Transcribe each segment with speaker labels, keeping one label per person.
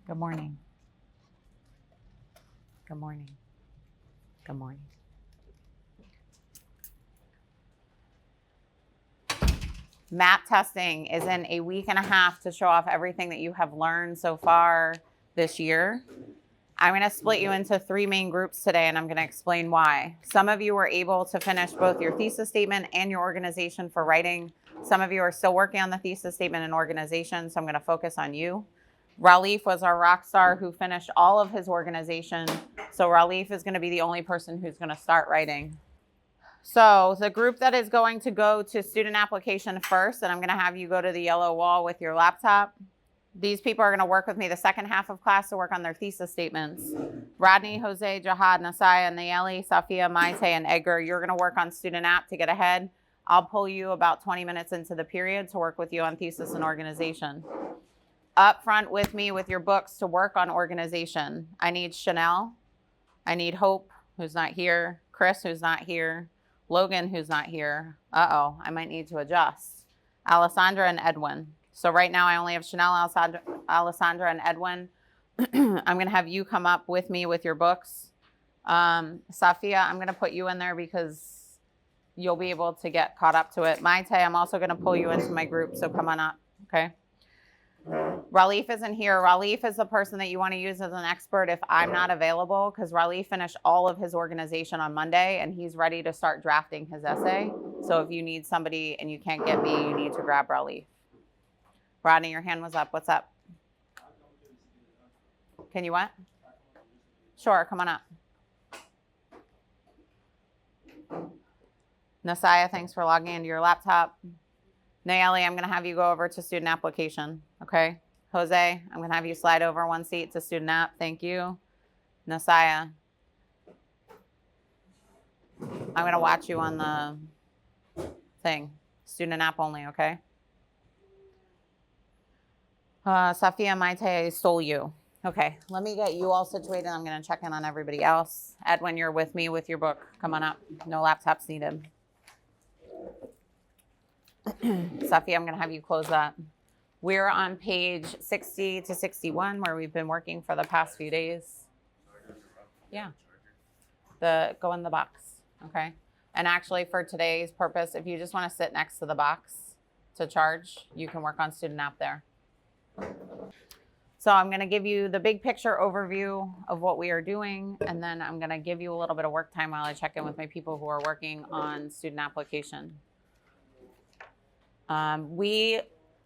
Speaker 1: Good morning. Good morning. Good morning. Map testing is in a week and a half to show off everything that you have learned so far this year. I'm going to split you into 3 main groups today, and I'm going to explain why. Some of you were able to finish both your thesis statement and your organization for writing. Some of you are still working on the thesis statement and organization, so I'm going to focus on you. Ralif was our rock star who finished all of his organization. So Ralif is going to be the only person who's going to start writing. So the group that is going to go to student application first, and I'm going to have you go to the yellow wall with your laptop. These people are going to work with me the second half of class to work on their thesis statements. Rodney, Jose, Jahad, Nasaya, Nayeli, Safia, Maite, and Edgar, you're going to work on student app to get ahead. I'll pull you about 20 minutes into the period to work with you on thesis and organization. Up front with me with your books to work on organization. I need Chanel. I need Hope, who's not here. Chris, who's not here. Logan, who's not here. Uh-oh, I might need to adjust. Alessandra and Edwin. So right now I only have Chanel, Alessandra, and Edwin. I'm going to have you come up with me with your books. Safia, I'm going to put you in there because you'll be able to get caught up to it. Maite, I'm also going to pull you into my group, so come on up, okay? Ralif isn't here. Ralif is the person that you want to use as an expert if I'm not available, because Ralif finished all of his organization on Monday and he's ready to start drafting his essay. So if you need somebody and you can't get me, you need to grab Ralif. Rodney, your hand was up. What's up? Can you what? Sure, come on up. Nasaya, thanks for logging into your laptop. Nayeli, I'm going to have you go over to student application, okay? Jose, I'm going to have you slide over 1 seat to student app. Thank you. Nasaya, I'm going to watch you on the thing. Student app only, okay? Safia, Maite, I stole you. Okay, let me get you all situated. I'm going to check in on everybody else. Edwin, you're with me with your book. Come on up. No laptops needed. Safia, I'm going to have you close that. We're on page 60 to 61 where we've been working for the past few days. Yeah. Go in the box, okay? And actually for today's purpose, if you just want to sit next to the box to charge, you can work on student app there. So I'm going to give you the big picture overview of what we are doing, and then I'm going to give you a little bit of work time while I check in with my people who are working on student application. We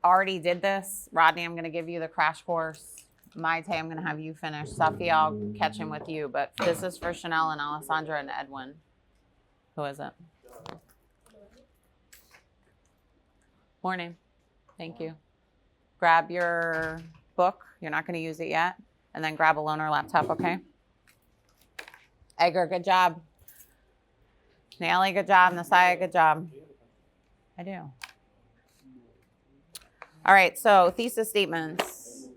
Speaker 1: already did this. Rodney, I'm going to give you the crash course. Maite, I'm going to have you finish. Safia, I'll catch in with you. But this is for Chanel and Alessandra and Edwin. Who is it? Morning. Thank you. Grab your book. You're not going to use it yet. And then grab a loaner laptop, okay? Edgar, good job. Nayeli, good job. Nasaya, good job. I do. All right, so thesis statements.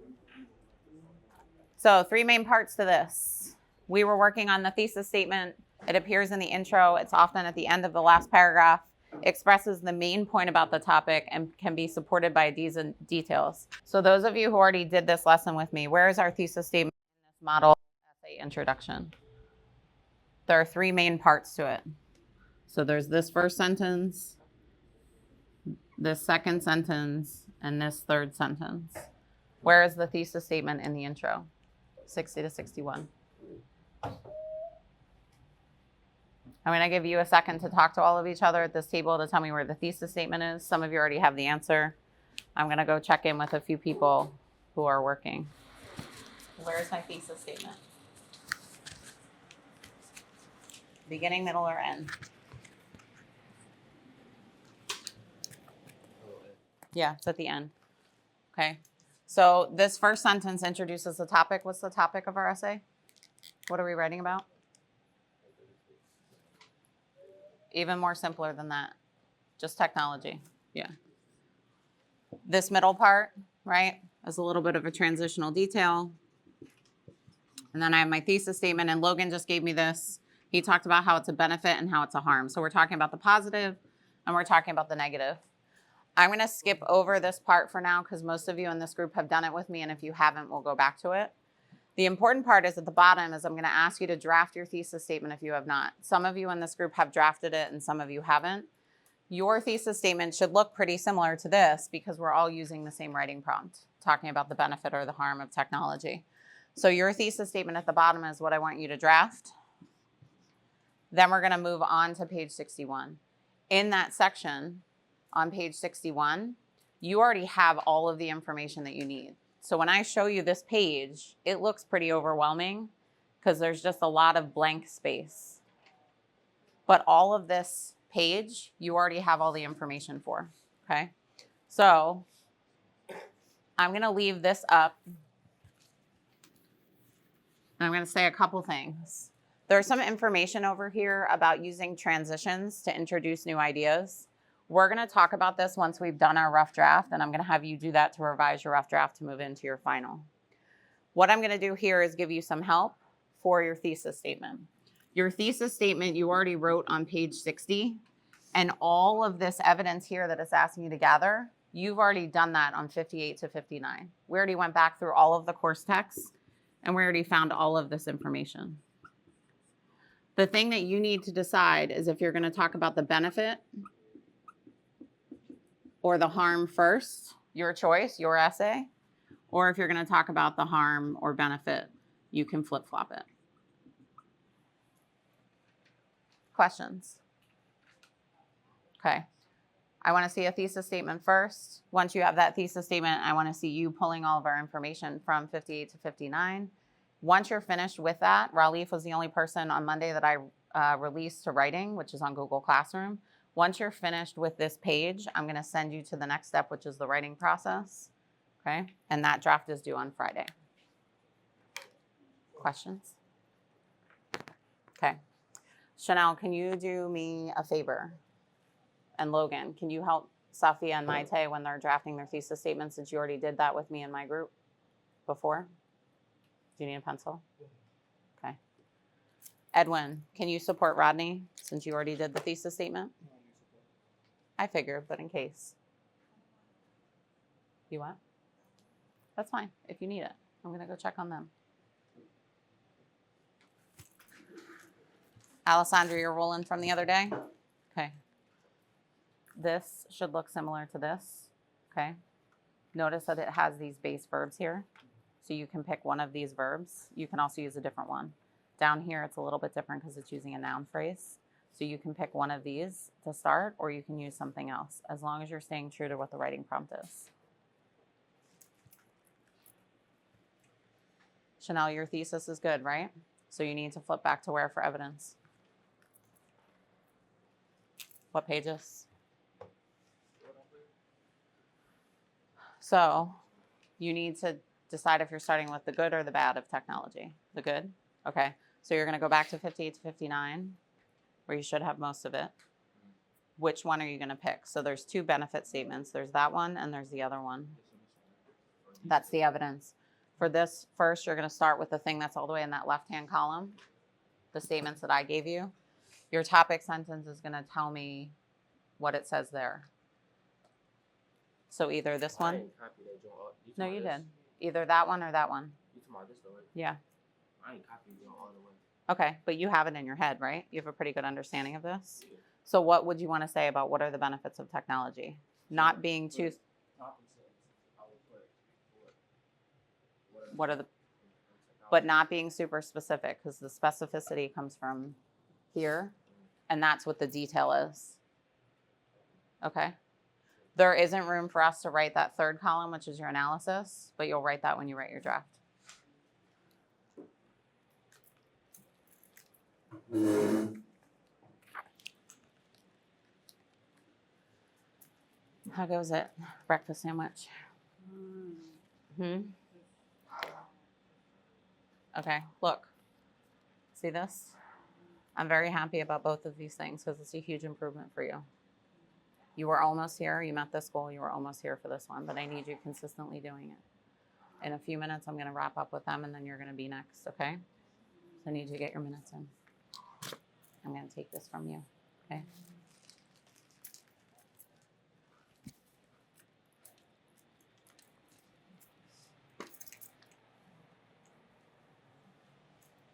Speaker 1: So 3 main parts to this. We were working on the thesis statement. It appears in the intro. It's often at the end of the last paragraph. It expresses the main point about the topic and can be supported by details. So those of you who already did this lesson with me, where is our thesis statement in this model essay introduction? There are 3 main parts to it. So there's this first sentence, this second sentence, and this third sentence. Where is the thesis statement in the intro? 60 to 61. I'm going to give you a second to talk to all of each other at this table to tell me where the thesis statement is. Some of you already have the answer. I'm going to go check in with a few people who are working. Where's my thesis statement? Beginning, middle, or end? Yeah, it's at the end. Okay. So this first sentence introduces the topic. What's the topic of our essay? What are we writing about? Even more simpler than that. Just technology. Yeah. This middle part, right, is a little bit of a transitional detail. And then I have my thesis statement, and Logan just gave me this. He talked about how it's a benefit and how it's a harm. So we're talking about the positive and we're talking about the negative. I'm going to skip over this part for now because most of you in this group have done it with me, and if you haven't, we'll go back to it. The important part is at the bottom is I'm going to ask you to draft your thesis statement if you have not. Some of you in this group have drafted it and some of you haven't. Your thesis statement should look pretty similar to this because we're all using the same writing prompt, talking about the benefit or the harm of technology. So your thesis statement at the bottom is what I want you to draft. Then we're going to move on to page 61. In that section on page 61, you already have all of the information that you need. So when I show you this page, it looks pretty overwhelming because there's just a lot of blank space. But all of this page, you already have all the information for, okay? So I'm going to leave this up. I'm going to say a couple things. There's some information over here about using transitions to introduce new ideas. We're going to talk about this once we've done our rough draft, and I'm going to have you do that to revise your rough draft to move into your final. What I'm going to do here is give you some help for your thesis statement. Your thesis statement you already wrote on page 60, and all of this evidence here that it's asking you to gather, you've already done that on 58 to 59. We already went back through all of the course texts, and we already found all of this information. The thing that you need to decide is if you're going to talk about the benefit or the harm first, your choice, your essay, or if you're going to talk about the harm or benefit, you can flip-flop it. Questions? Okay. I want to see a thesis statement first. Once you have that thesis statement, I want to see you pulling all of our information from 58 to 59. Once you're finished with that, Ralif was the only person on Monday that I released to writing, which is on Google Classroom. Once you're finished with this page, I'm going to send you to the next step, which is the writing process. Okay? And that draft is due on Friday. Questions? Okay. Chanel, can you do me a favor? And Logan, can you help Safia and Maite when they're drafting their thesis statements, since you already did that with me in my group before? Do you need a pencil? Okay. Edwin, can you support Rodney since you already did the thesis statement? I figured, but in case. You want? That's fine if you need it. I'm going to go check on them. Alessandra, you're rolling from the other day? Okay. This should look similar to this. Okay. Notice that it has these base verbs here. So you can pick one of these verbs. You can also use a different one. Down here, it's a little bit different because it's using a noun phrase. So you can pick one of these to start, or you can use something else, as long as you're staying true to what the writing prompt is. Chanel, your thesis is good, right? So you need to flip back to where for evidence. What pages? So you need to decide if you're starting with the good or the bad of technology. The good? Okay. So you're going to go back to 58 to 59, where you should have most of it. Which one are you going to pick? So there's two benefit statements. There's that one and there's the other one. That's the evidence. For this first, you're going to start with the thing that's all the way in that left-hand column, the statements that I gave you. Your topic sentence is going to tell me what it says there. So either this one. No, you did. Either that one or that one. Yeah.
Speaker 2: I ain't copied you all the way.
Speaker 1: Okay, but you have it in your head, right? You have a pretty good understanding of this. Yeah. So what would you want to say about what are the benefits of technology? Not being too... What are the... But not being super specific, because the specificity comes from here, and that's what the detail is. Okay? There isn't room for us to write that third column, which is your analysis, but you'll write that when you write your draft. How goes it? Breakfast sandwich. Okay, look. See this? I'm very happy about both of these things because it's a huge improvement for you. You were almost here. You met this goal. You were almost here for this one, but I need you consistently doing it. In a few minutes, I'm going to wrap up with them, and then you're going to be next, okay? So I need you to get your minutes in. I'm going to take this from you, okay?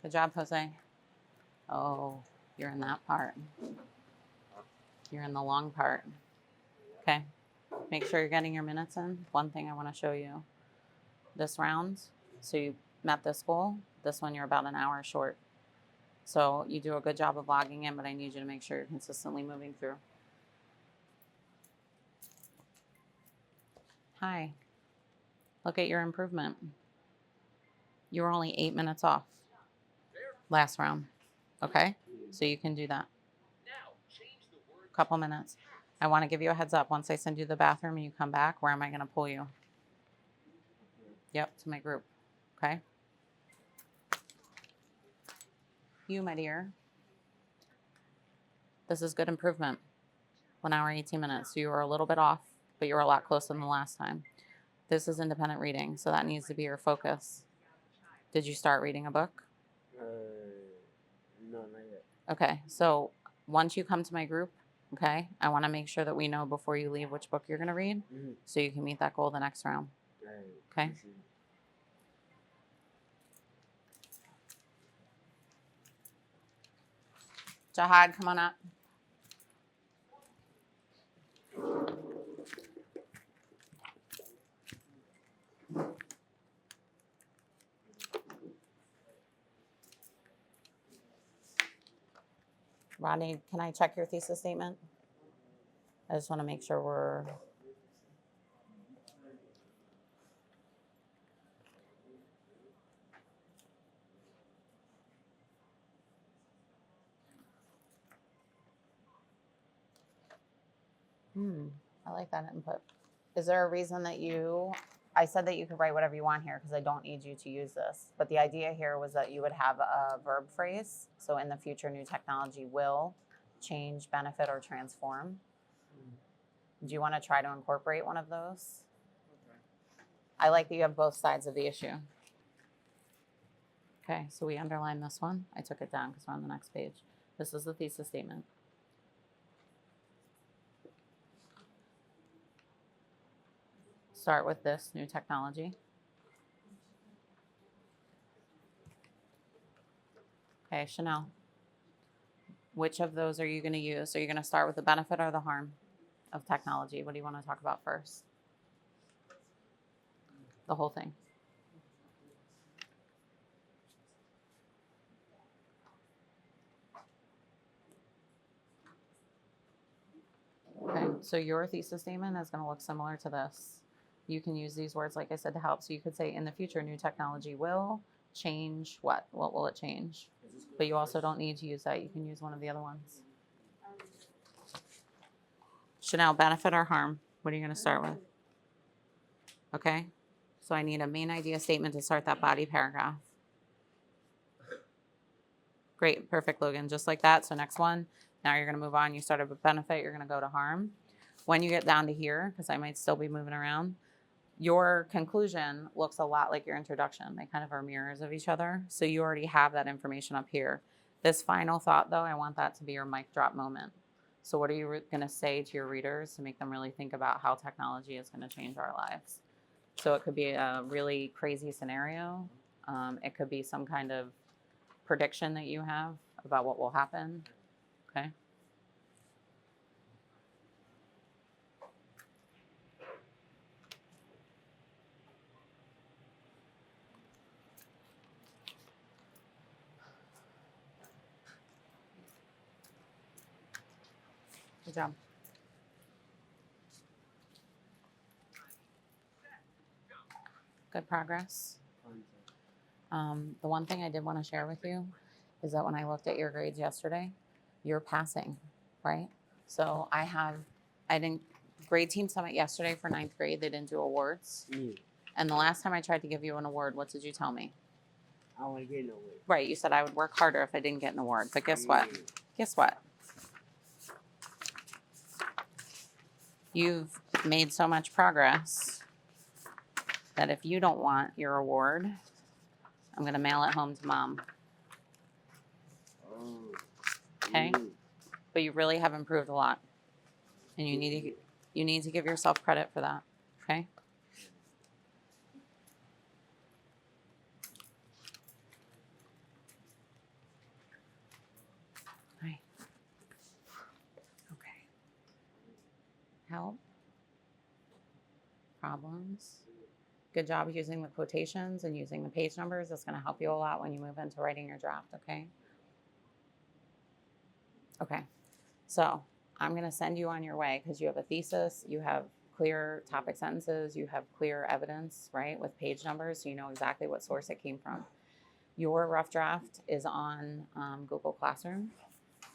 Speaker 1: Good job, Jose. Oh, you're in that part. You're in the long part. Okay. Make sure you're getting your minutes in. One thing I want to show you this round. So you met this goal. This one, you're about an hour short. So you do a good job of logging in, but I need you to make sure you're consistently moving through. Hi. Look at your improvement. You were only 8 minutes off last round. Okay? So you can do that. Couple minutes. I want to give you a heads up. Once I send you to the bathroom and you come back, where am I going to pull you? Yep, to my group. Okay? You, my dear. This is good improvement. 1 hour, 18 minutes. So you were a little bit off, but you were a lot closer than the last time. This is independent reading, so that needs to be your focus. Did you start reading a book?
Speaker 2: No, not yet.
Speaker 1: Okay, so once you come to my group, okay, I want to make sure that we know before you leave which book you're going to read, so you can meet that goal the next round. Okay? Jihad, come on up. Rodney, can I check your thesis statement? I just want to make sure we're... I like that input. Is there a reason that I said that you could write whatever you want here because I don't need you to use this. But the idea here was that you would have a verb phrase. So in the future, new technology will change, benefit, or transform. Do you want to try to incorporate one of those? Okay. I like that you have both sides of the issue. Okay, so we underline this one. I took it down because we're on the next page. This is the thesis statement. Start with this new technology. Okay, Chanel. Which of those are you going to use? Are you going to start with the benefit or the harm of technology? What do you want to talk about first? The whole thing. Okay, so your thesis statement is going to look similar to this. You can use these words, like I said, to help. So you could say, in the future, new technology will change what? What will it change? But you also don't need to use that. You can use one of the other ones. Chanel, benefit or harm? What are you going to start with? Okay, so I need a main idea statement to start that body paragraph. Great, perfect, Logan. Just like that. So next one. Now you're going to move on. You started with benefit. You're going to go to harm. When you get down to here, because I might still be moving around, your conclusion looks a lot like your introduction. They kind of are mirrors of each other. So you already have that information up here. This final thought, though, I want that to be your mic drop moment. So what are you going to say to your readers to make them really think about how technology is going to change our lives? So it could be a really crazy scenario. It could be some kind of prediction that you have about what will happen. Okay. Good job. Good progress. The one thing I did want to share with you is that when I looked at your grades yesterday, you're passing, right? So I didn't, grade team summit yesterday for 9th grade, they didn't do awards. And the last time I tried to give you an award, what did you tell me?
Speaker 2: I don't want to get no award.
Speaker 1: Right, you said I would work harder if I didn't get an award. But guess what? Guess what? You've made so much progress that if you don't want your award, I'm going to mail it home to mom. Okay? But you really have improved a lot. And you need to give yourself credit for that. Okay? Help. Problems. Good job using the quotations and using the page numbers. That's going to help you a lot when you move into writing your draft, okay? Okay, so I'm going to send you on your way because you have a thesis, you have clear topic sentences, you have clear evidence, right, with page numbers, so you know exactly what source it came from. Your rough draft is on Google Classroom.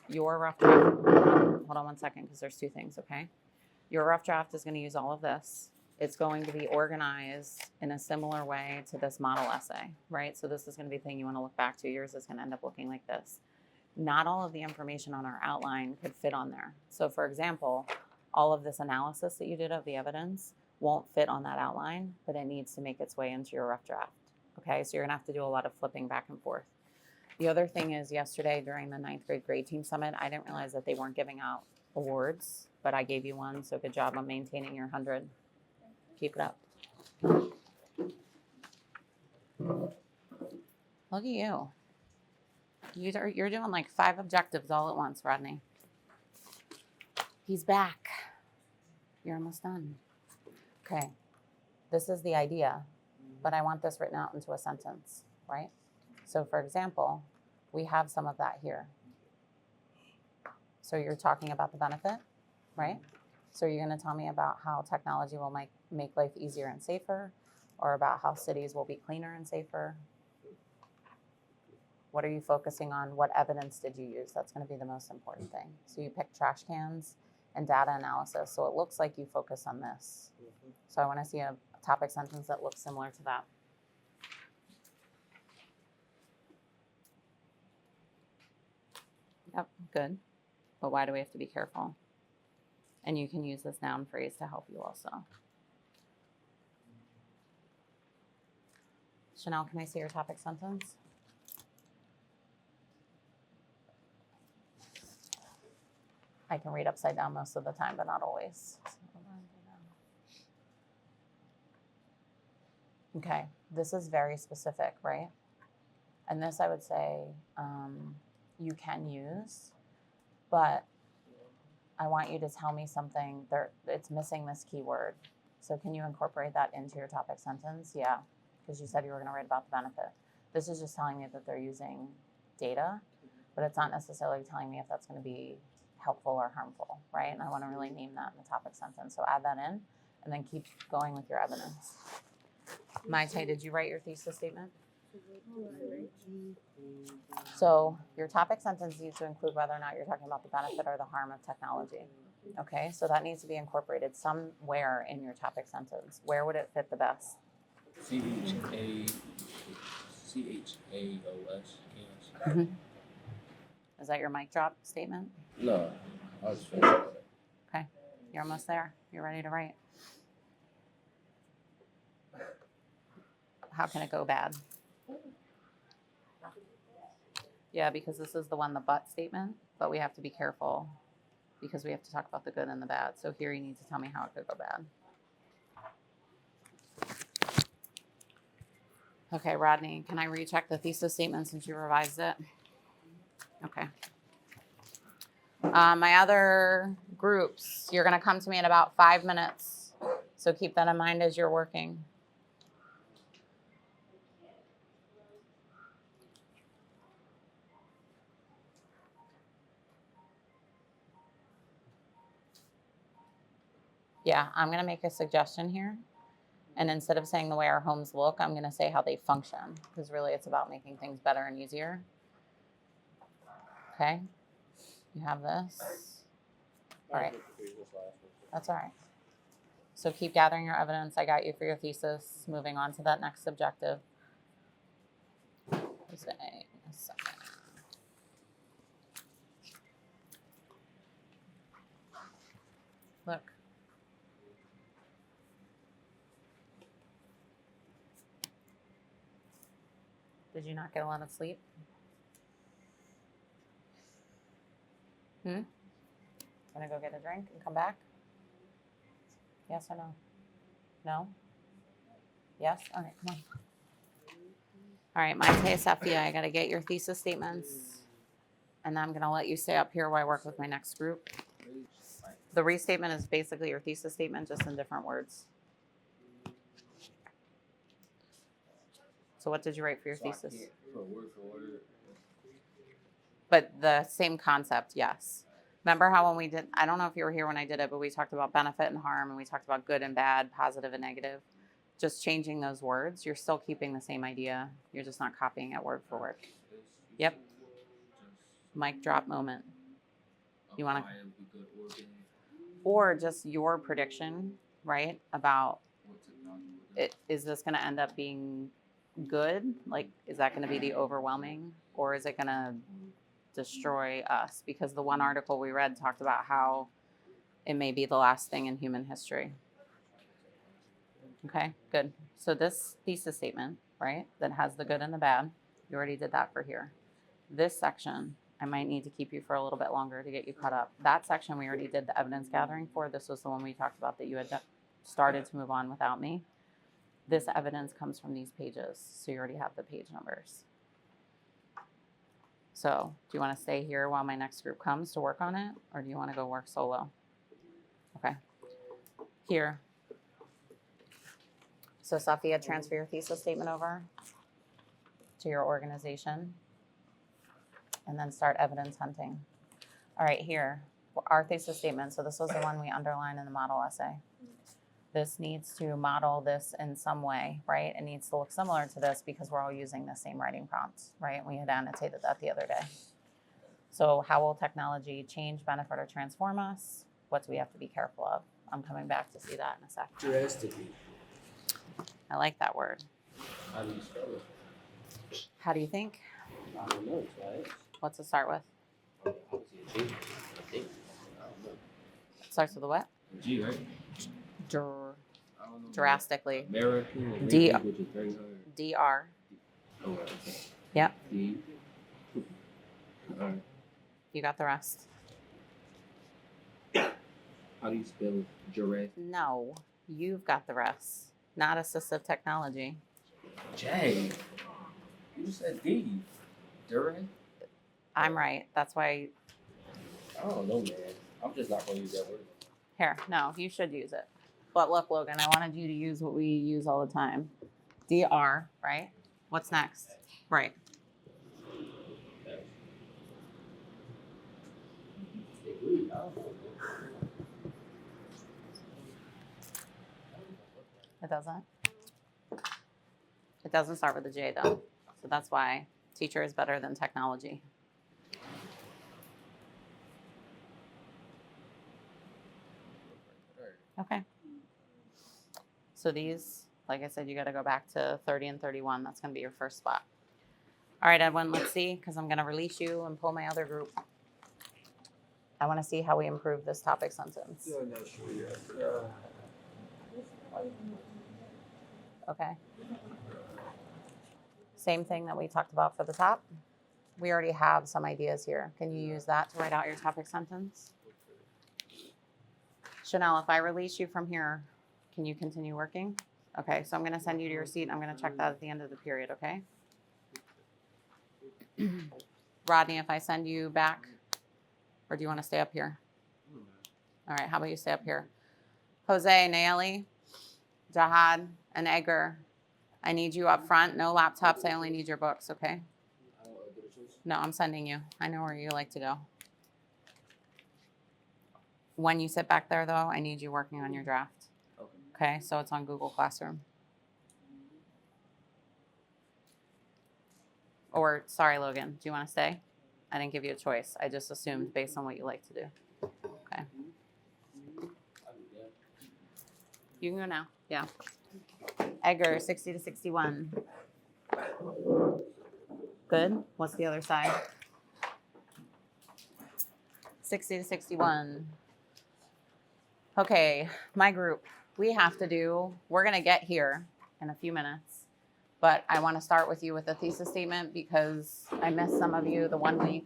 Speaker 1: Your rough draft, hold on one second because there's two things, okay? Your rough draft is going to use all of this. It's going to be organized in a similar way to this model essay, right? So this is going to be the thing you want to look back to. Yours is going to end up looking like this. Not all of the information on our outline could fit on there. So for example, all of this analysis that you did of the evidence won't fit on that outline, but it needs to make its way into your rough draft. Okay, so you're gonna have to do a lot of flipping back and forth. The other thing is yesterday during the 9th grade grade team summit, I didn't realize that they weren't giving out awards, but I gave you one, so good job on maintaining your 100. Keep it up. Look at you. You're doing like 5 objectives all at once, Rodney. He's back. You're almost done. Okay. This is the idea, but I want this written out into a sentence, right? So for example, we have some of that here. So you're talking about the benefit, right? So you're going to tell me about how technology will make life easier and safer, or about how cities will be cleaner and safer. What are you focusing on? What evidence did you use? That's going to be the most important thing. So you pick trash cans and data analysis. So it looks like you focus on this. So I want to see a topic sentence that looks similar to that. Yep, good. But why do we have to be careful? And you can use this noun phrase to help you also. Chanel, can I see your topic sentence? I can read upside down most of the time, but not always. Okay, this is very specific, right? And this I would say you can use, but I want you to tell me something, it's missing this keyword. So can you incorporate that into your topic sentence? Yeah, because you said you were gonna write about the benefit. This is just telling me that they're using data, but it's not necessarily telling me if that's gonna be helpful or harmful, right? And I wanna really name that in the topic sentence. So add that in and then keep going with your evidence. Maite, did you write your thesis statement? So your topic sentence needs to include whether or not you're talking about the benefit or the harm of technology. Okay, so that needs to be incorporated somewhere in your topic sentence. Where would it fit the best?
Speaker 3: CHAOS.
Speaker 1: Mm-hmm. Is that your mic drop statement?
Speaker 3: No, I was finished with it.
Speaker 1: Okay, you're almost there. You're ready to write. How can it go bad? Yeah, because this is the one, the but statement, but we have to be careful because we have to talk about the good and the bad. So here you need to tell me how it could go bad. Okay, Rodney, can I recheck the thesis statement since you revised it? Okay. My other groups, you're gonna come to me in about 5 minutes. So keep that in mind as you're working. Yeah, I'm gonna make a suggestion here. And instead of saying the way our homes look, I'm gonna say how they function, because really it's about making things better and easier. Okay, you have this. All right, that's all right. So keep gathering your evidence. I got you for your thesis. Moving on to that next objective. Just a second. Look. Did you not get a lot of sleep? Gonna go get a drink and come back? Yes or no? No? Yes? All right, come on. All right, Maite Safia, I gotta get your thesis statements. And then I'm gonna let you stay up here while I work with my next group. The restatement is basically your thesis statement, just in different words. So what did you write for your
Speaker 3: So I
Speaker 1: thesis?
Speaker 3: can't put word for word.
Speaker 1: But the same concept, yes. Remember how when we did, I don't know if you were here when I did it, but we talked about benefit and harm, and we talked about good and bad, positive and negative. Just changing those words, you're still keeping the same idea. You're just not copying it word for word. Yep. Mic drop moment. You want to,
Speaker 3: Be good or bad.
Speaker 1: or just your prediction, right? About
Speaker 3: What technology would do.
Speaker 1: it, is this going to end up being good? Like, is that going to be the overwhelming, or is it going to destroy us? Because the one article we read talked about how it may be the last thing in human history. Okay, good. So this thesis statement, right, that has the good and the bad, you already did that for here. This section, I might need to keep you for a little bit longer to get you caught up. That section we already did the evidence gathering for. This was the one we talked about that you had started to move on without me. This evidence comes from these pages, so you already have the page numbers. So do you want to stay here while my next group comes to work on it, or do you want to go work solo? Okay. Here. So Sophia, transfer your thesis statement over to your organization and then start evidence hunting. All right, here, our thesis statement. So this was the one we underlined in the model essay. This needs to model this in some way, right? It needs to look similar to this because we're all using the same writing prompts, right? We had annotated that the other day. So how will technology change, benefit, or transform us? What do we have to be careful of? I'm coming back to see that in a sec.
Speaker 2: Drastically.
Speaker 1: I like that word.
Speaker 3: How do you spell it?
Speaker 1: How do you think?
Speaker 2: I don't know, right?
Speaker 1: What's it start with?
Speaker 3: Obviously a G. I think. I don't know.
Speaker 1: It starts with a what?
Speaker 3: A G, right?
Speaker 1: Dr-
Speaker 3: I don't know.
Speaker 1: drastically.
Speaker 3: American or
Speaker 1: D-
Speaker 3: language is very hard.
Speaker 1: DR.
Speaker 3: Oh, okay.
Speaker 1: Yep.
Speaker 3: D. Alright.
Speaker 1: You got the rest.
Speaker 3: How do you spell giraffe?
Speaker 1: No, you've got the rest. Not assistive technology.
Speaker 3: J. You just said D. Giraffe?
Speaker 1: I'm right. That's why.
Speaker 3: I don't know, man. I'm just not gonna use that word.
Speaker 1: Here, no, you should use it. But look, Logan, I wanted you to use what we use all the time. DR, right? What's next? Right. It doesn't. It doesn't start with a J though. So that's why teacher is better than technology. Okay. So these, like I said, you got to go back to 30 and 31. That's going to be your first spot. All right, Edwin, let's see, because I'm going to release you and pull my other group. I want to see how we improve this topic sentence.
Speaker 2: Still not sure yet.
Speaker 1: Okay. Same thing that we talked about for the top. We already have some ideas here. Can you use that to write out your topic sentence? Chanel, if I release you from here, can you continue working? Okay, so I'm going to send you to your seat. I'm going to check that at the end of the period, okay? Rodney, if I send you back, or do you want to stay up here? All right, how about you stay up here? Jose, Nayeli, Jahad, and Edgar, I need you up front. No laptops. I only need your books, okay? No, I'm sending you. I know where you like to go. When you sit back there, though, I need you working on your draft. Okay, so it's on Google Classroom. Or, sorry, Logan, do you want to stay? I didn't give you a choice. I just assumed based on what you like to do. Okay. You can go now. Yeah. Edgar, 60 to 61. Good. What's the other side? 60 to 61. Okay, my group. We're going to get here in a few minutes, but I want to start with you with a thesis statement because I missed some of you the 1 week.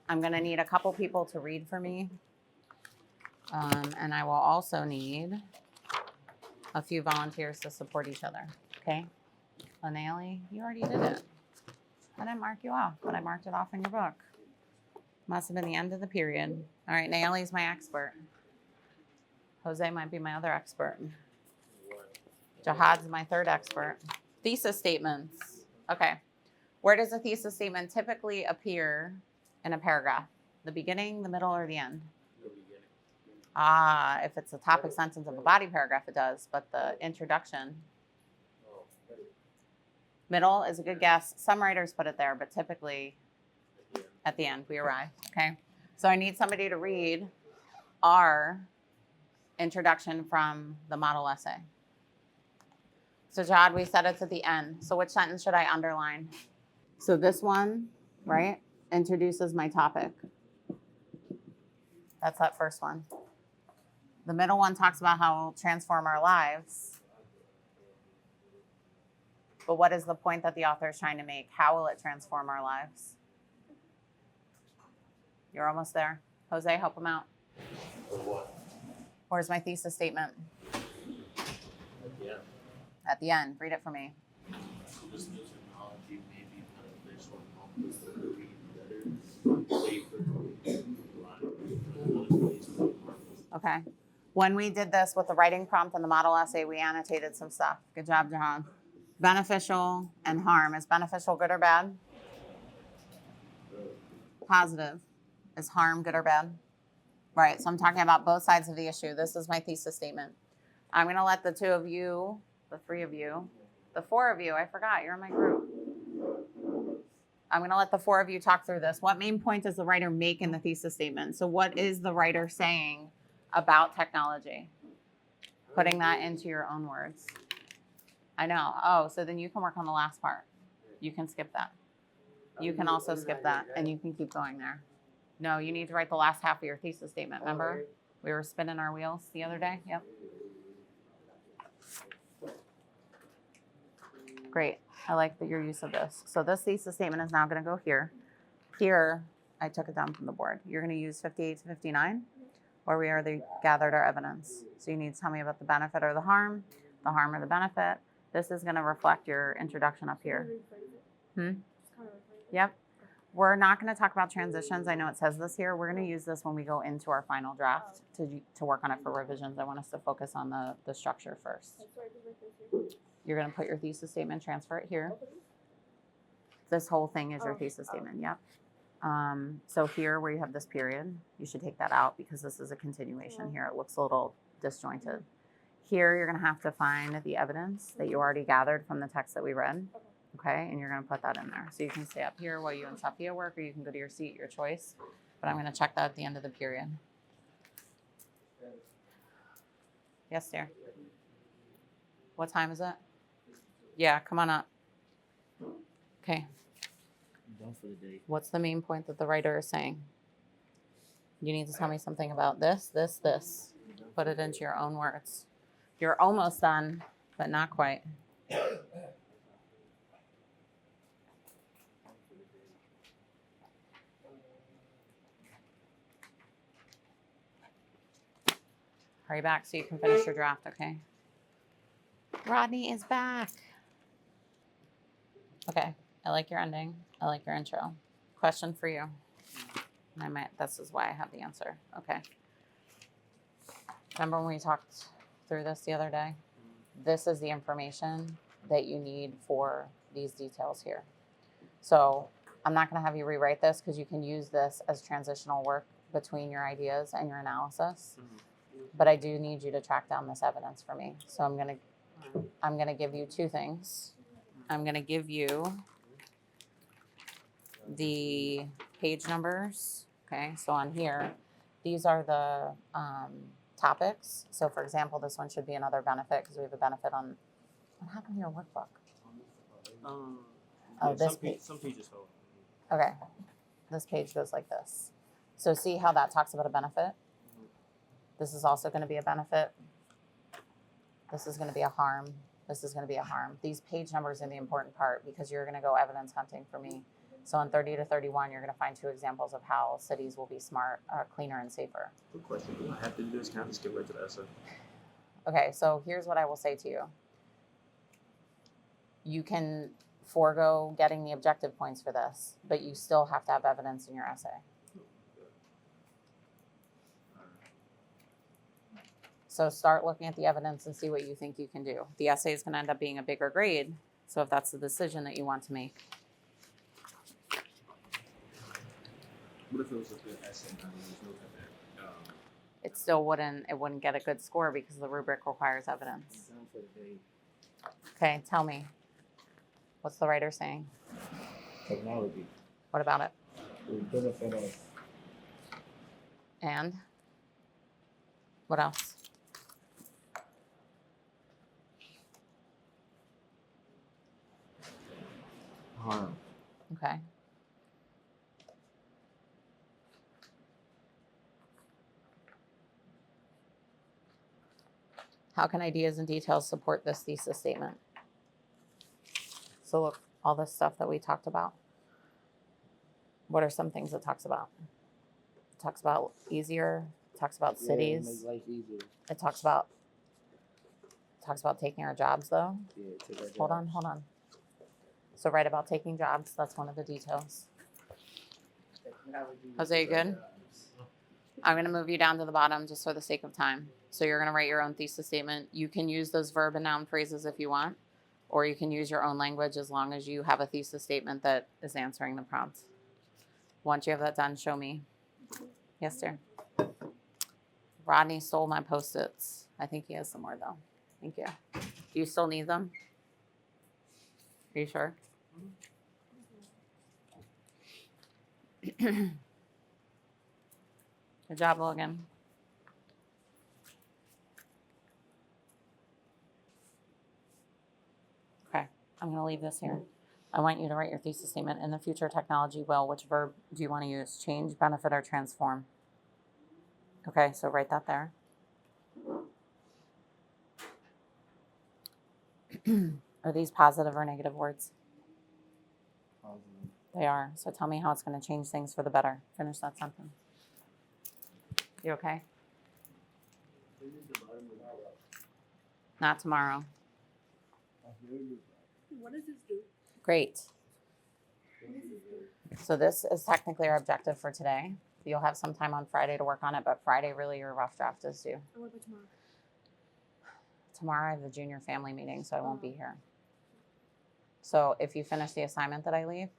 Speaker 1: I'm going to need a couple people to read for me. And I will also need a few volunteers to support each other. Okay? Lanelli, you already did it. I didn't mark you off, but I marked it off in your book. Must have been the end of the period. All right, Naomi's my expert. Jose might be my other expert. Jihad's my third expert. Thesis statements. Okay. Where does a thesis statement typically appear in a paragraph? The beginning, the middle, or the end?
Speaker 3: The beginning.
Speaker 1: Ah, if it's a topic sentence of a body paragraph, it does, but the introduction.
Speaker 3: Oh,
Speaker 1: Middle is a good guess. Some writers put it there, but typically
Speaker 3: yeah.
Speaker 1: at the end we arrive. Okay. So I need somebody to read our introduction from the model essay. So Jihad, we said it's at the end. So which sentence should I underline? So this one, right, introduces my topic. That's that first one. The middle one talks about how it'll transform our lives. But what is the point that the author is trying to make? How will it transform our lives? You're almost there. Jose, help him out.
Speaker 3: For what?
Speaker 1: Where's my thesis statement?
Speaker 3: Yeah.
Speaker 1: At the end. Read it for me.
Speaker 3: This new technology may be beneficial in moments that read better, safer, lighter.
Speaker 1: Okay. When we did this with the writing prompt and the model essay, we annotated some stuff. Good job, Jahan. Beneficial and harm. Is beneficial good or bad? Positive. Is harm good or bad? Right. So I'm talking about both sides of the issue. This is my thesis statement. I'm going to let the two of you, the three of you, the four of you, I forgot, you're in my group. I'm going to let the four of you talk through this. What main point does the writer make in the thesis statement? So what is the writer saying about technology? Putting that into your own words. I know. Oh, so then you can work on the last part. You can skip that. You can also skip that, and you can keep going there. No, you need to write the last half of your thesis statement. Remember? We were spinning our wheels the other day. Yep. Great. I like your use of this. So this thesis statement is now going to go here. Here, I took it down from the board. You're going to use 58 to 59, where we already gathered our evidence. So you need to tell me about the benefit or the harm or the benefit. This is going to reflect your introduction up here. Yep. We're not going to talk about transitions. I know it says this here. We're going to use this when we go into our final draft to work on it for revisions. I want us to focus on the structure first. You're going to put your thesis statement, transfer it here. This whole thing is your thesis statement. Yep. So here where you have this period, you should take that out because this is a continuation here. It looks a little disjointed. Here you're going to have to find the evidence that you already gathered from the text that we read. Okay, and you're going to put that in there. So you can stay up here while you and Sophia work, or you can go to your seat, your choice. But I'm going to check that at the end of the period. Yes, dear. What time is it? Yeah, come on up. Okay.
Speaker 3: I'm done for the day.
Speaker 1: What's the main point that the writer is saying? You need to tell me something about this. Put it into your own words. You're almost done, but not quite. Hurry back so you can finish your draft, okay? Rodney is back. Okay, I like your ending. I like your intro. Question for you. And this is why I have the answer. Okay. Remember when we talked through this the other day? This is the information that you need for these details here. So I'm not going to have you rewrite this because you can use this as transitional work between your ideas and your analysis. But I do need you to track down this evidence for me. So I'm gonna give you two things. I'm gonna give you the page numbers. Okay, so on here, these are the topics. So for example, this one should be another benefit because we have a benefit on. What happened to your workbook? This page.
Speaker 3: Some pages hold.
Speaker 1: Okay, this page goes like this. So see how that talks about a benefit? This is also going to be a benefit. This is going to be a harm. This is going to be a harm. These page numbers are the important part because you're going to go evidence hunting for me. So on 30 to 31, you're going to find two examples of how cities will be smart, cleaner, and safer.
Speaker 4: Good question. Do I have to do this? Can I just get right to the essay?
Speaker 1: Okay, so here's what I will say to you. You can forego getting the objective points for this, but you still have to have evidence in your essay. So start looking at the evidence and see what you think you can do. The essay is going to end up being a bigger grade, so if that's the decision that you want to make.
Speaker 4: What if it was a good essay and there's no type of
Speaker 1: It wouldn't get a good score because the rubric requires evidence.
Speaker 2: Time for the day.
Speaker 1: Okay, tell me. What's the writer saying?
Speaker 2: Technology
Speaker 1: What about it?
Speaker 2: will benefit us.
Speaker 1: And? What else?
Speaker 2: Harm.
Speaker 1: Okay. How can ideas and details support this thesis statement? So look, all this stuff that we talked about. What are some things it talks about? It talks about easier, it talks about cities.
Speaker 2: Make life easier.
Speaker 1: It talks about taking our jobs though.
Speaker 2: Yeah, take our
Speaker 1: Hold
Speaker 2: jobs.
Speaker 1: on. So write about taking jobs. That's one of the details.
Speaker 2: Technology will
Speaker 1: Jose, you
Speaker 2: take our
Speaker 1: good?
Speaker 2: jobs.
Speaker 1: I'm going to move you down to the bottom just for the sake of time. So you're going to write your own thesis statement. You can use those verb and noun phrases if you want, or you can use your own language as long as you have a thesis statement that is answering the prompt. Once you have that done, show me. Yes, sir. Rodney stole my Post-its. I think he has some more though. Thank you. Do you still need them? Are you sure? Good job, Logan. Okay, I'm going to leave this here. I want you to write your thesis statement. In the future, technology will, which verb do you want to use? Change, benefit, or transform? Okay, so write that there. Are these positive or negative words?
Speaker 2: Positive.
Speaker 1: They are. So tell me how it's going to change things for the better. Finish that sentence. You okay? Not tomorrow.
Speaker 5: What does this do?
Speaker 1: Great. So this is technically our objective for today. You'll have some time on Friday to work on it, but Friday really your rough draft is due.
Speaker 5: And what about tomorrow?
Speaker 1: Tomorrow I have the junior family meeting, so I won't be here. So if you finish the assignment that I leave,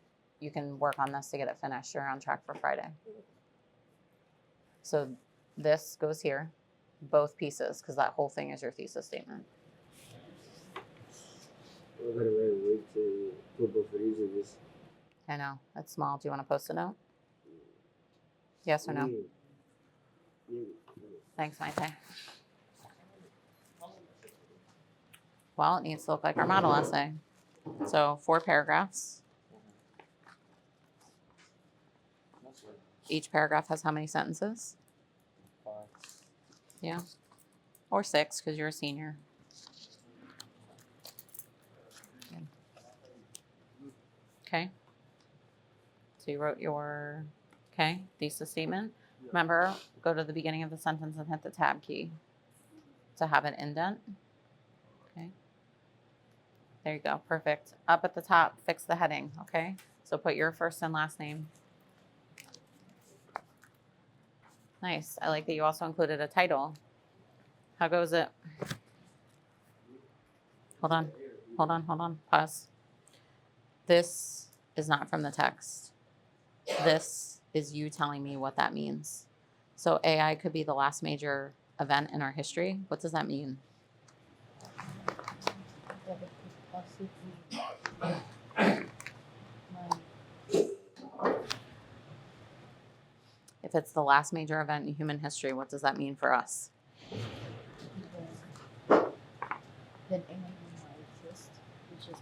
Speaker 1: you can work on this to get it finished. You're on track for Friday. So this goes here, both pieces, because that whole thing is your thesis statement.
Speaker 2: We're gonna wait to put both of these in this.
Speaker 1: I know, it's small. Do you want to post a note? Yes or no?
Speaker 2: Yeah.
Speaker 1: Thanks, Maite. Well, it needs to look like our model essay. So 4 paragraphs. Each paragraph has how many sentences?
Speaker 2: 5.
Speaker 1: Yeah. Or 6 because you're a senior. Good. Okay. So you wrote your, thesis statement. Remember, go to the beginning of the sentence and hit the tab key to have an indent. Okay. There you go. Perfect. Up at the top, fix the heading. Okay. So put your first and last name. Nice. I like that you also included a title. How goes it? Hold on. Pause. This is not from the text. This is you telling me what that means. So AI could be the last major event in our history. What does that mean? If it's the last major event in human history, what does that mean for us?
Speaker 5: Then AI will not exist. It's just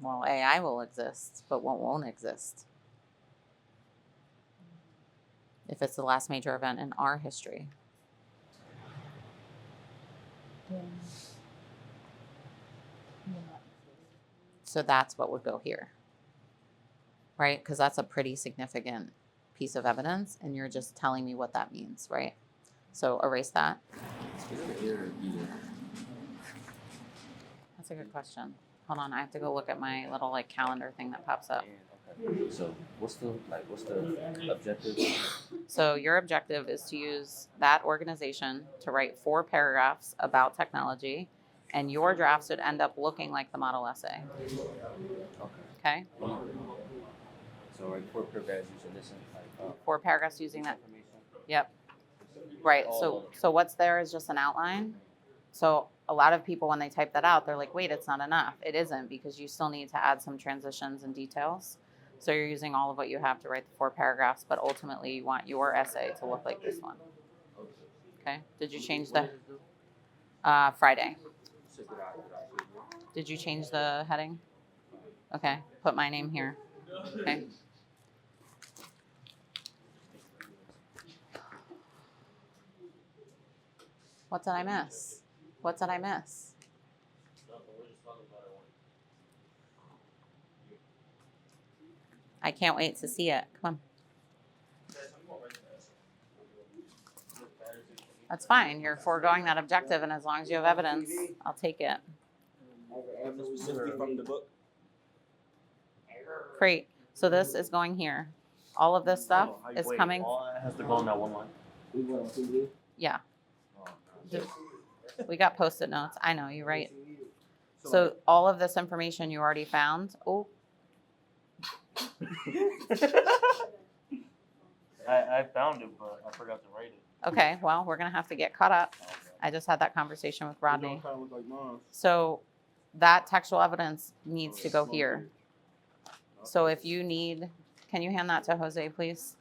Speaker 1: Well, AI will exist, but what won't exist? If it's the last major event in our history.
Speaker 5: then will not exist.
Speaker 1: So that's what would go here, right? Because that's a pretty significant piece of evidence, and you're just telling me what that means, right? So erase that.
Speaker 4: Is there an error either?
Speaker 1: That's a good question. Hold on, I have to go look at my little like calendar thing that pops up.
Speaker 6: Okay. So what's the objective?
Speaker 1: So your objective is to use that organization to write 4 paragraphs about technology, and your draft should end up looking like the model essay. Okay?
Speaker 6: So like 4 paragraphs using this and
Speaker 1: 4 paragraphs using that.
Speaker 6: information.
Speaker 1: Yep. Right. So what's there is just an outline. So a lot of people, when they type that out, they're like, wait, it's not enough. It isn't, because you still need to add some transitions and details. So you're using all of what you have to write the 4 paragraphs, but ultimately you want your essay to look like this one. Okay. Did you change the Friday? Did you change the heading? Okay. Put my name here. Okay. What did I miss? What did I miss? I can't wait to see it. Come on. That's fine. You're foregoing that objective, and as long as you have evidence, I'll take it.
Speaker 4: From the book.
Speaker 1: Great. So this is going here. All of this stuff is coming.
Speaker 6: All that has to go on that one line.
Speaker 2: We want on TV.
Speaker 1: Yeah. We got Post-it notes. I know, you're right. So all of this information you already found. Oh,
Speaker 6: I found it, but I forgot to write it.
Speaker 1: okay. Well, we're going to have to get caught up. I just had that conversation with Rodney.
Speaker 4: Kind of look like mine.
Speaker 1: So that textual evidence needs to go here. So if you need, can you hand that to Jose, please?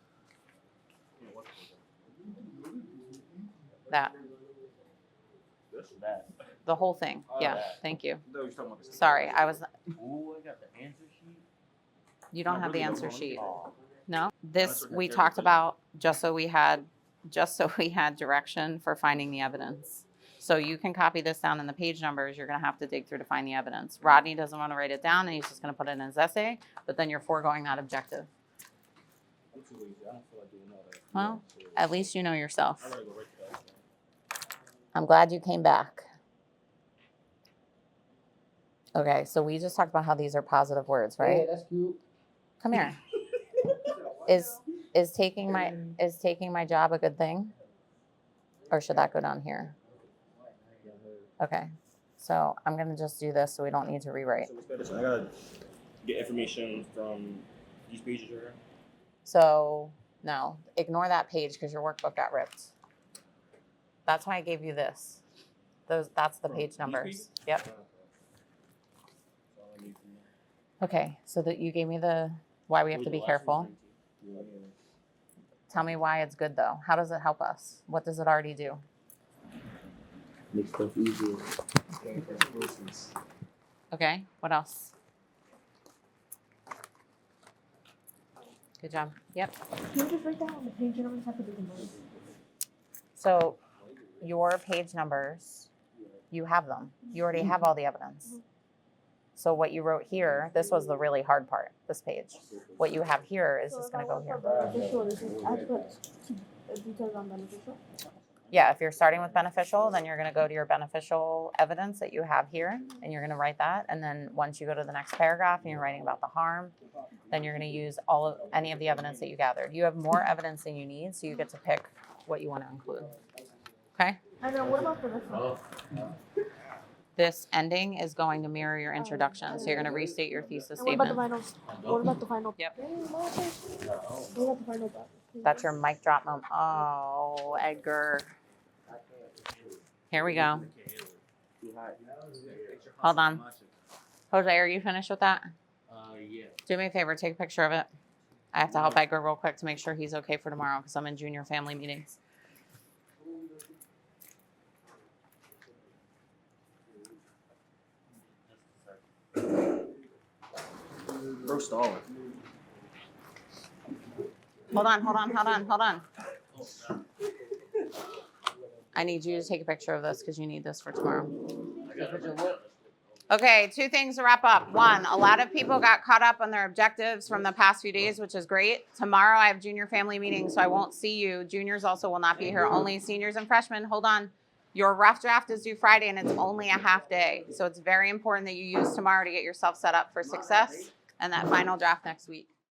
Speaker 1: That.
Speaker 6: That.
Speaker 1: The whole thing. Yeah,
Speaker 6: that.
Speaker 1: thank you.
Speaker 4: No, you're talking about the
Speaker 1: Sorry, I was,
Speaker 6: Ooh, I got the answer sheet.
Speaker 1: you don't
Speaker 4: No,
Speaker 1: have the
Speaker 4: really,
Speaker 1: answer
Speaker 4: no,
Speaker 1: sheet.
Speaker 6: Oh,
Speaker 1: No? This
Speaker 4: That's what
Speaker 1: we
Speaker 4: they're
Speaker 1: talked
Speaker 4: doing.
Speaker 1: about just so we had direction for finding the evidence. So you can copy this down in the page numbers. You're going to have to dig through to find the evidence. Rodney doesn't want to write it down, and he's just going to put it in his essay, but then you're foregoing that objective.
Speaker 4: I'm too lazy. I don't feel like doing all that.
Speaker 1: Well, at least you know yourself.
Speaker 4: I gotta go right to that.
Speaker 1: I'm glad you came back. Okay, so we just talked about how these are positive words, right?
Speaker 2: Yeah, that's cute.
Speaker 1: Come here. Is taking my job a good thing? Or should that go down here? Okay. So I'm going to just do this so we don't need to rewrite.
Speaker 4: So what's better? So I gotta get information from these pages right here.
Speaker 1: So no, ignore that page because your workbook got ripped. That's why I gave you this. That's the
Speaker 4: From
Speaker 1: page
Speaker 4: these
Speaker 1: numbers.
Speaker 4: pages?
Speaker 1: Yep.
Speaker 4: That's all I need from you.
Speaker 1: Okay, so that you gave me the why we have to be careful.
Speaker 4: Yeah.
Speaker 1: Tell me why it's good though. How does it help us? What does it already do?
Speaker 2: Makes stuff easier.
Speaker 1: Okay, what else? Good job. Yep.
Speaker 5: Can you just write down the page numbers have to be the most?
Speaker 1: So your page numbers, you have them. You already have all the evidence. So what you wrote here, this was the really hard part, this page. What you have here is just going to go here.
Speaker 5: Beneficial, this is, I have to put details on beneficial.
Speaker 1: Yeah, if you're starting with beneficial, then you're going to go to your beneficial evidence that you have here, and you're going to write that. And then once you go to the next paragraph and you're writing about the harm, then you're going to use any of the evidence that you gathered. You have more evidence than you need, so you get to pick what you want to include. Okay?
Speaker 5: And then what about for this one?
Speaker 1: This ending is going to mirror your introduction, so you're going to restate your thesis
Speaker 5: And what about the
Speaker 1: statement.
Speaker 5: final? What about the final?
Speaker 1: Yep.
Speaker 5: What about the final part?
Speaker 1: That's your mic drop moment. Oh, Edgar. Here we go. Hold on. Jose, are you finished with that?
Speaker 3: Yeah.
Speaker 1: Do me a favor, take a picture of it. I have to help Edgar real quick to make sure he's okay for tomorrow because I'm in junior family meetings.
Speaker 4: Bro, stalling.
Speaker 1: Hold on. I need you to take a picture of this because you need this for tomorrow. Okay, 2 things to wrap up. 1, a lot of people got caught up on their objectives from the past few days, which is great. Tomorrow I have junior family meetings, so I won't see you. Juniors also will not be here, only seniors and freshmen. Hold on. Your rough draft is due Friday and it's only a half day. So it's very important that you use tomorrow to get yourself set up for success and that final draft next week.